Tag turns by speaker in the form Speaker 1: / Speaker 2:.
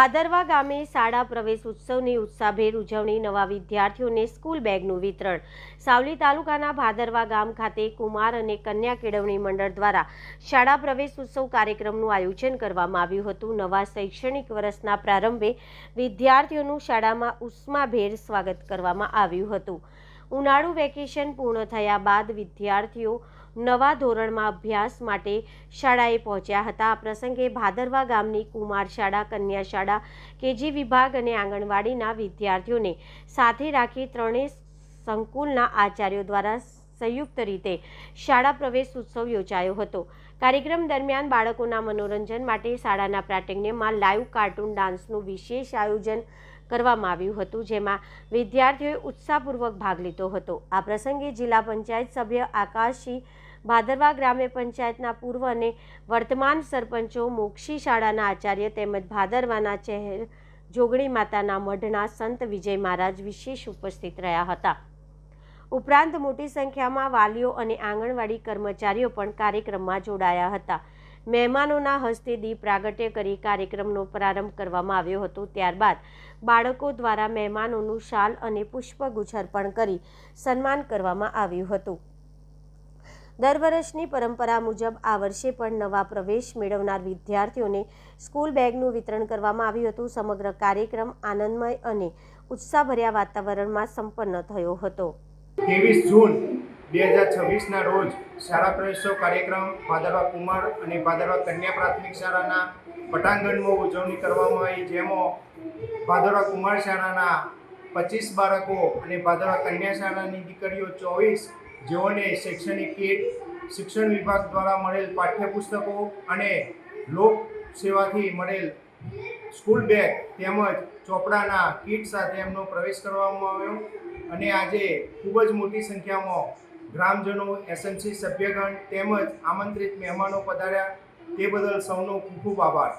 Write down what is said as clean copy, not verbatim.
Speaker 1: ભાદરવા ગામે શાળા પ્રવેશ ઉત્સવની ઉત્સાહભેર ઉજવણી, નવા વિદ્યાર્થીઓને સ્કૂલ બેગનું વિતરણ। સાવલી તાલુકાના ભાદરવા ગામ ખાતે કુમાર અને કન્યા કેળવણી મંડળ દ્વારા શાળા પ્રવેશ ઉત્સવ કાર્યક્રમનું આયોજન કરવામાં આવ્યું હતું। નવા શૈક્ષણિક વર્ષના પ્રારંભે વિદ્યાર્થીઓનું શાળામાં ઉષ્માભેર સ્વાગત કરવામાં આવ્યું હતું। ઉનાળુ વેકેશન પૂર્ણ થયા બાદ વિદ્યાર્થીઓ નવા ધોરણમાં અભ્યાસ માટે શાળાએ પહોંચ્યા હતા। આ પ્રસંગે ભાદરવા ગામની કુમાર શાળા, કન્યા શાળા, કેજી વિભાગ અને આંગણવાડીના વિદ્યાર્થીઓને સાથે રાખી ત્રણેય સંકુલના આચાર્યો દ્વારા સંયુક્ત રીતે શાળા પ્રવેશ ઉત્સવ યોજાયો હતો। કાર્યક્રમ દરમિયાન બાળકોના મનોરંજન માટે શાળાના પ્રાંગણમાં લાઈવ કાર્ટૂન ડાન્સનું વિશેષ આયોજન કરવામાં આવ્યું હતું, જેમાં વિદ્યાર્થીઓએ ઉત્સાહપૂર્વક ભાગ લીધો હતો। આ પ્રસંગે જિલ્લા પંચાયત સભ્ય આકાશસિંહ, ભાદરવા ગ્રામ્ય પંચાયતના પૂર્વ અને વર્તમાન સરપંચો, મોક્ષી શાળાના આચાર્ય તેમજ ભાદરવાના ચહેર જોગણી માતાના મઢના સંત વિજય મહારાજ વિશેષ ઉપસ્થિત રહ્યા હતા। ઉપરાંત મોટી સંખ્યામાં વાલીઓ અને આંગણવાડી કર્મચારીઓ પણ કાર્યક્રમમાં જોડાયા હતા। મહેમાનોના હસ્તે દીપ પ્રાગટ્ય કરી કાર્યક્રમનો પ્રારંભ કરવામાં આવ્યો હતો। ત્યારબાદ બાળકો દ્વારા મહેમાનોનું શાલ અને પુષ્પગુચ્છ અર્પણ કરી સન્માન કરવામાં આવ્યું હતું। દર વર્ષની પરંપરા મુજબ આ વર્ષે પણ નવા પ્રવેશ મેળવનાર વિદ્યાર્થીઓને સ્કૂલ બેગનું વિતરણ કરવામાં આવ્યું હતું। સમગ્ર કાર્યક્રમ આનંદમય અને ઉત્સાહભર્યા વાતાવરણમાં સંપન્ન થયો હતો।
Speaker 2: 23 જૂન 2026ના રોજ શાળા પ્રવેશોત્સવ કાર્યક્રમ ભાદરવા કુમાર અને ભાદરવા કન્યા પ્રાથમિક શાળાના પટાંગણમાં ઉજવણી કરવામાં આવી, જેમાં ભાદરવા કુમાર શાળાના 25 બાળકો અને ભાદરવા કન્યા શાળાની દીકરીઓ 24 જેઓને શૈક્ષણિક કીટ, શિક્ષણ વિભાગ દ્વારા મળેલ પાઠ્યપુસ્તકો અને લોક સેવાથી મળેલ સ્કૂલ બેગ તેમજ ચોપડાના કીટ સાથે એમનો પ્રવેશ કરવામાં આવ્યો અને આજે ખૂબ જ મોટી સંખ્યામાં ગ્રામજનો, એસએમસી સભ્યગણ તેમજ આમંત્રિત મહેમાનો પધાર્યા, તે બદલ સૌનો ખૂબ ખૂબ આભાર।